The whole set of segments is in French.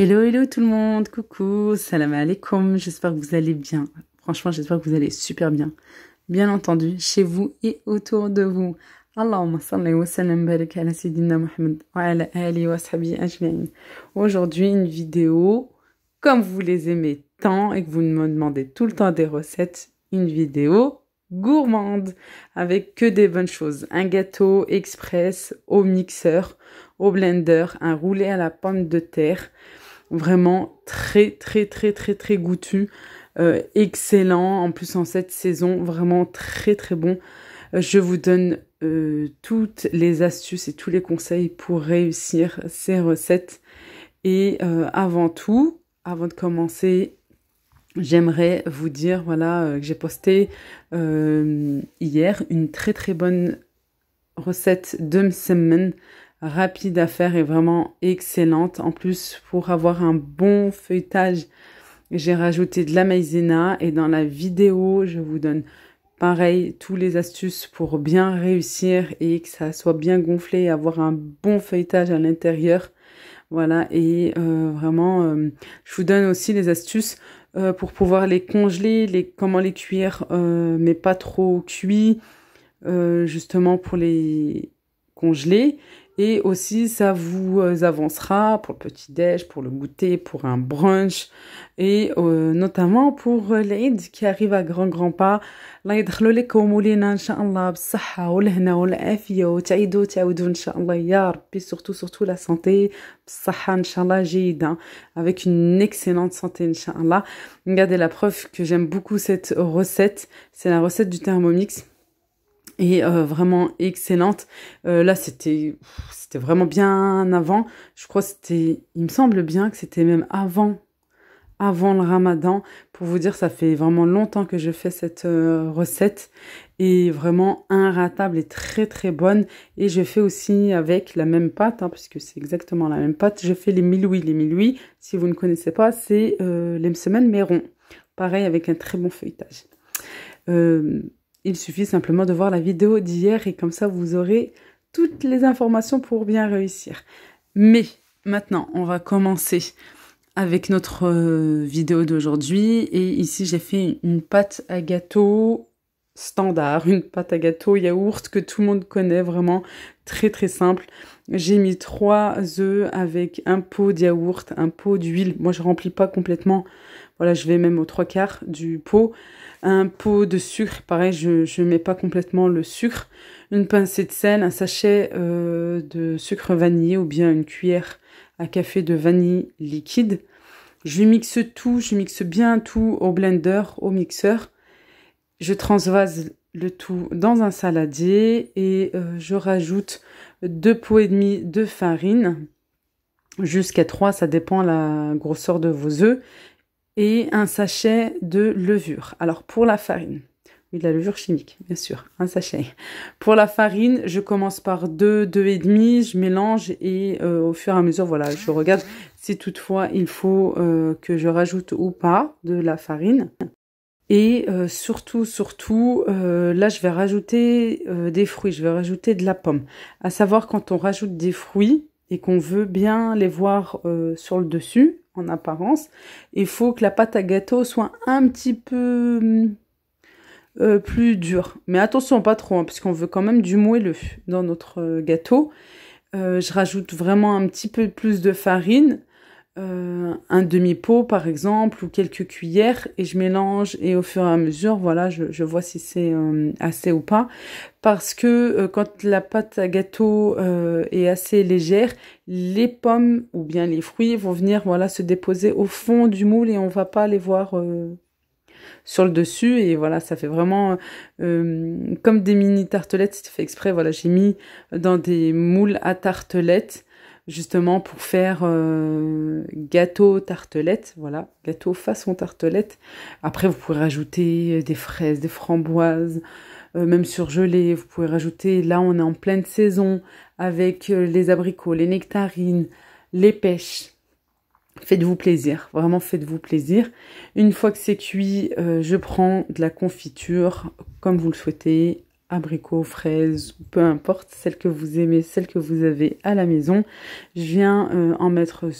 Hello, hello tout le monde, coucou, salam alaikum, j'espère que vous allez bien. Franchement, j'espère que vous allez super bien. Bien entendu, chez vous et autour de vous. Allahumma salli wa sallam barik ala sayyidina Muhammad wa ala alihi wa sahbihi ajma'in. Aujourd'hui, une vidéo, comme vous les aimez tant et que vous me demandez tout le temps des recettes, une vidéo gourmande avec que des bonnes choses. Un gâteau express au mixeur, au blender, un roulé à la pomme de terre. Vraiment très goûtu, excellent. En plus en cette saison, vraiment très bon. Je vous donne toutes les astuces et tous les conseils pour réussir ces recettes. Et avant tout, avant de commencer, j'aimerais vous dire voilà que j'ai posté hier une très bonne recette de msemen, rapide à faire et vraiment excellente. En plus, pour avoir un bon feuilletage, j'ai rajouté de la maïzena et dans la vidéo, je vous donne pareil tous les astuces pour bien réussir et que ça soit bien gonflé et avoir un bon feuilletage à l'intérieur. Voilà, et vraiment, je vous donne aussi les astuces pour pouvoir les congeler, comment les cuire, mais pas trop cuits, justement pour les congeler. Et aussi, ça vous avancera pour le petit-déj, pour le goûter, pour un brunch et notamment pour l'Eid qui arrive à grands pas. الله يدخلوا لكم ولينا إن شاء الله بالصحة والهنا والعافية وتعيدوا تعودوا إن شاء الله يا ربي surtout la santé بالصحة إن شاء الله جيدة avec une excellente santé إن شاء الله. Regardez la preuve que j'aime beaucoup cette recette, c'est la recette du Thermomix. Et vraiment excellente. Là, c'était vraiment bien avant. Je crois que il me semble bien que c'était même avant le Ramadan. Pour vous dire, ça fait vraiment longtemps que je fais cette recette. Et vraiment inratable et très bonne. Et je fais aussi avec la même pâte, puisque c'est exactement la même pâte. Je fais les milouis. Les milouis, si vous ne connaissez pas, c'est les msemen mais ronds. Pareil, avec un très bon feuilletage. Il suffit simplement de voir la vidéo d'hier et comme ça, vous aurez toutes les informations pour bien réussir. Mais maintenant, on va commencer avec notre vidéo d'aujourd'hui. Et ici, j'ai fait une pâte à gâteau standard, une pâte à gâteau yaourt que tout le monde connaît, vraiment très simple. J'ai mis 3 œufs avec un pot de yaourt, un pot d'huile. Moi, je remplis pas complètement. Voilà, je vais même aux 3/4 du pot. Un pot de sucre, pareil, je mets pas complètement le sucre. Une pincée de sel, un sachet de sucre vanillé ou bien une cuillère à café de vanille liquide. Je mixe bien tout au blender, au mixeur. Je transvase le tout dans un saladier et je rajoute 2 pots et demi de farine, jusqu'à 3, ça dépend la grosseur de vos œufs. Et un sachet de levure. Alors pour la farine, oui, de la levure chimique, bien sûr, un sachet. Pour la farine, je commence par 2 et demi, je mélange et au fur et à mesure, voilà, je regarde si toutefois il faut que je rajoute ou pas de la farine. Et surtout, là je vais rajouter des fruits, je vais rajouter de la pomme. À savoir, quand on rajoute des fruits et qu'on veut bien les voir sur le dessus, en apparence, il faut que la pâte à gâteau soit un petit peu plus dure. Mais attention, pas trop, puisqu'on veut quand même du moelleux dans notre gâteau. Je rajoute vraiment un petit peu plus de farine, un demi-pot par exemple, ou quelques cuillères, et je mélange, et au fur et à mesure, voilà, je vois si c'est assez ou pas. Parce que quand la pâte à gâteau est assez légère, les pommes ou bien les fruits vont venir voilà se déposer au fond du moule et on va pas les voir sur le dessus. Et voilà, ça fait vraiment comme des mini tartelettes, c'est fait exprès. Voilà, j'ai mis dans des moules à tartelettes justement pour faire gâteau tartelette. Voilà, gâteau façon tartelette. Après, vous pouvez rajouter des fraises, des framboises, même surgelé, vous pouvez rajouter, là on est en pleine saison, avec les abricots, les nectarines, les pêches. Faites-vous plaisir, vraiment faites-vous plaisir. Une fois que c'est cuit, je prends de la confiture, comme vous le souhaitez, abricots, fraises, peu importe, celle que vous aimez, celle que vous avez à la maison. Je viens en mettre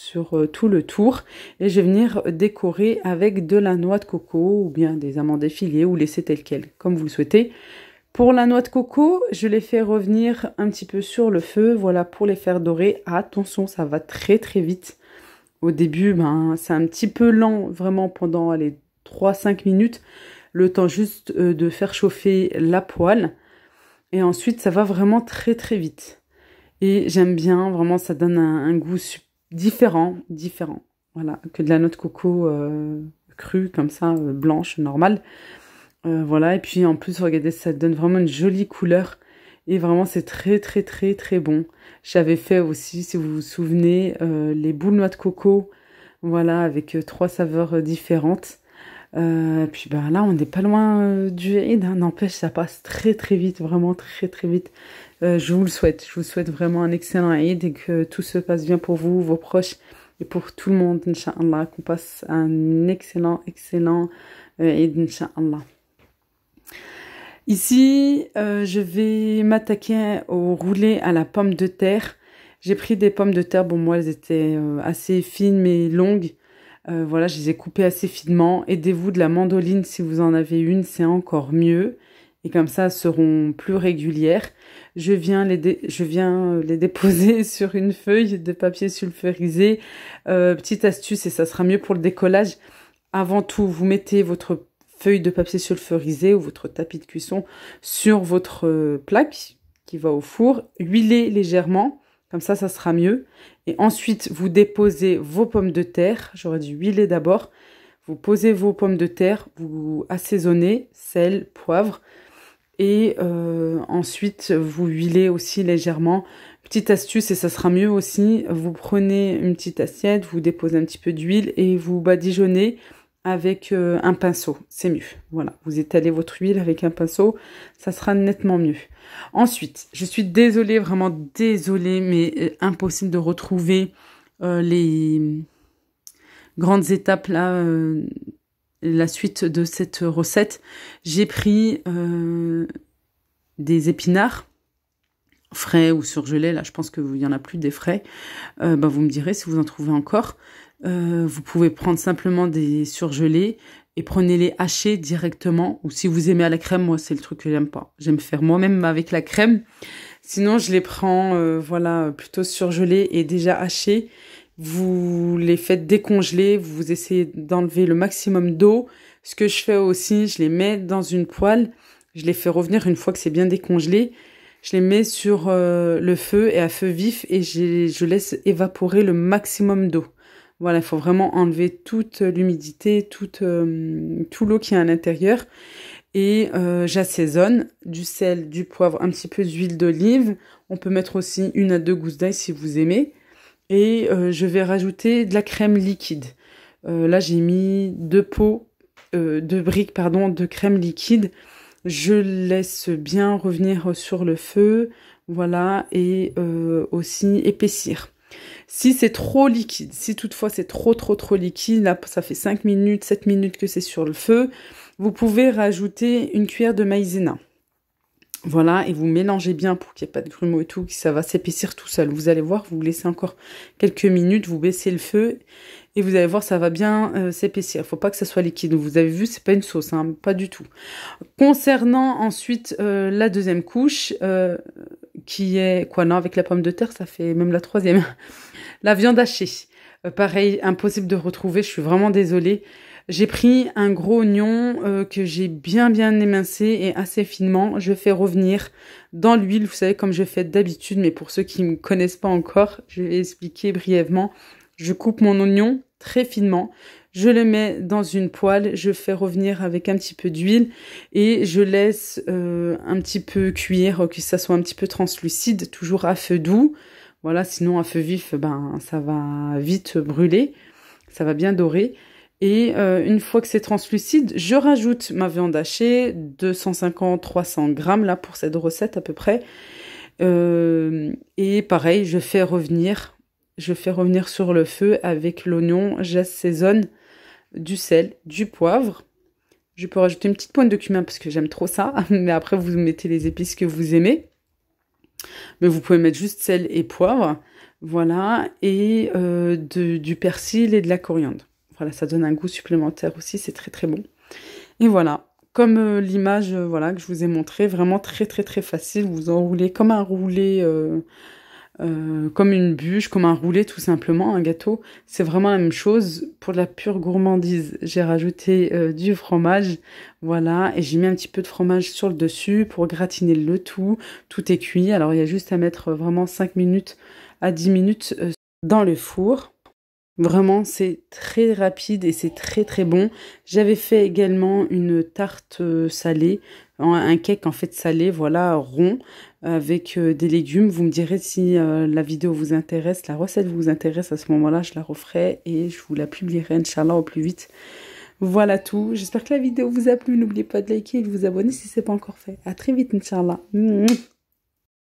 sur tout le tour. Et je vais venir décorer avec de la noix de coco ou bien des amandes effilées ou laisser tel quel, comme vous le souhaitez. Pour la noix de coco, je les fais revenir un petit peu sur le feu, voilà, pour les faire dorer. Attention, ça va très très vite. Au début, c'est un petit peu lent, vraiment pendant les 3-5 minutes, le temps juste de faire chauffer la poêle. Et ensuite, ça va vraiment très très vite. Et j'aime bien, vraiment, ça donne un goût différent, voilà, que de la noix de coco crue, comme ça, blanche, normale. Voilà, et puis en plus, regardez, ça donne vraiment une jolie couleur. Et vraiment, c'est très, très, très, très bon. J'avais fait aussi, si vous vous souvenez, les boules noix de coco, voilà, avec 3 saveurs différentes. Puis là, on n'est pas loin du Eid, hein. N'empêche, ça passe très, très vite, vraiment très, très vite. Je vous le souhaite. Je vous souhaite vraiment un excellent Eid et que tout se passe bien pour vous, vos proches et pour tout le monde, Inch'Allah. Qu'on passe un excellent, excellent Eid, Inch'Allah. Ici, je vais m'attaquer au roulé à la pomme de terre. J'ai pris des pommes de terre, bon moi elles étaient assez fines mais longues. Voilà, je les ai coupées assez finement. Aidez-vous de la mandoline si vous en avez une, c'est encore mieux. Et comme ça, elles seront plus régulières. Je viens les déposer sur une feuille de papier sulfurisé. Petite astuce, et ça sera mieux pour le décollage. Avant tout, vous mettez votre feuille de papier sulfurisé ou votre tapis de cuisson sur votre plaque qui va au four. Huilez légèrement, comme ça sera mieux. Et ensuite, vous déposez vos pommes de terre. J'aurais dû huiler d'abord. Vous posez vos pommes de terre, vous assaisonnez, sel, poivre. Et ensuite, vous huilez aussi légèrement. Petite astuce, et ça sera mieux aussi, vous prenez une petite assiette, vous déposez un petit peu d'huile et vous badigeonnez avec un pinceau, c'est mieux. Voilà, vous étalez votre huile avec un pinceau, ça sera nettement mieux. Ensuite, je suis désolée, vraiment désolée, mais impossible de retrouver les grandes étapes là, la suite de cette recette. J'ai pris des épinards frais ou surgelés, là je pense qu'il y en a plus des frais. Vous me direz si vous en trouvez encore. Vous pouvez prendre simplement des surgelés et prenez-les hachés directement. Ou si vous aimez à la crème, moi c'est le truc que j'aime pas. J'aime faire moi-même avec la crème. Sinon je les prends plutôt surgelés et déjà hachés. Vous les faites décongeler, vous essayez d'enlever le maximum d'eau. Ce que je fais aussi, je les mets dans une poêle. Je les fais revenir une fois que c'est bien décongelé. Je les mets sur le feu et à feu vif et je laisse évaporer le maximum d'eau. Voilà, il faut vraiment enlever toute l'humidité, tout l'eau qui est à l'intérieur. Et j'assaisonne du sel, du poivre, un petit peu d'huile d'olive. On peut mettre aussi 1 à 2 gousses d'ail si vous aimez. Et je vais rajouter de la crème liquide. Là, j'ai mis 2 briques de crème liquide. Je laisse bien revenir sur le feu, voilà, et aussi épaissir. Si c'est trop liquide, si toutefois c'est trop liquide, là ça fait 5 minutes, 7 minutes que c'est sur le feu, vous pouvez rajouter une cuillère de maïzena. Voilà, et vous mélangez bien pour qu'il n'y ait pas de grumeaux et tout, que ça va s'épaissir tout seul. Vous allez voir, vous laissez encore quelques minutes, vous baissez le feu et vous allez voir, ça va bien s'épaissir. Il ne faut pas que ça soit liquide. Vous avez vu, c'est pas une sauce, hein, pas du tout. Concernant ensuite la deuxième couche, qui est quoi, non, avec la pomme de terre, ça fait même la troisième. La viande hachée. Pareil, impossible de retrouver, je suis vraiment désolée. J'ai pris un gros oignon que j'ai bien émincé et assez finement. Je fais revenir dans l'huile, vous savez, comme je fais d'habitude, mais pour ceux qui ne me connaissent pas encore, je vais expliquer brièvement. Je coupe mon oignon très finement, je le mets dans une poêle, je fais revenir avec un petit peu d'huile et je laisse un petit peu cuire, que ça soit un petit peu translucide, toujours à feu doux. Voilà, sinon à feu vif, ça va vite brûler, ça va bien dorer. Et une fois que c'est translucide, je rajoute ma viande hachée, 250-300 grammes là pour cette recette à peu près. Et pareil, je fais revenir sur le feu avec l'oignon, j'assaisonne du sel, du poivre. Je peux rajouter une petite pointe de cumin parce que j'aime trop ça, mais après vous mettez les épices que vous aimez. Mais vous pouvez mettre juste sel et poivre. Voilà, et du persil et de la coriandre. Voilà, ça donne un goût supplémentaire aussi, c'est très très bon. Et voilà, comme l'image voilà, que je vous ai montré, vraiment très très très facile. Vous enroulez comme un roulé, comme une bûche, comme un roulé tout simplement, un gâteau. C'est vraiment la même chose pour la pure gourmandise. J'ai rajouté du fromage, voilà, et j'ai mis un petit peu de fromage sur le dessus pour gratiner le tout. Tout est cuit, alors il y a juste à mettre vraiment 5 minutes à 10 minutes dans le four. Vraiment, c'est très rapide et c'est très très bon. J'avais fait également une tarte salée, un cake en fait salé, voilà, rond, avec des légumes. Vous me direz si la vidéo vous intéresse, la recette vous intéresse. À ce moment-là, je la referai et je vous la publierai, Inch'Allah, au plus vite. Voilà tout. J'espère que la vidéo vous a plu. N'oubliez pas de liker et de vous abonner si ce n'est pas encore fait. À très vite, Inch'Allah.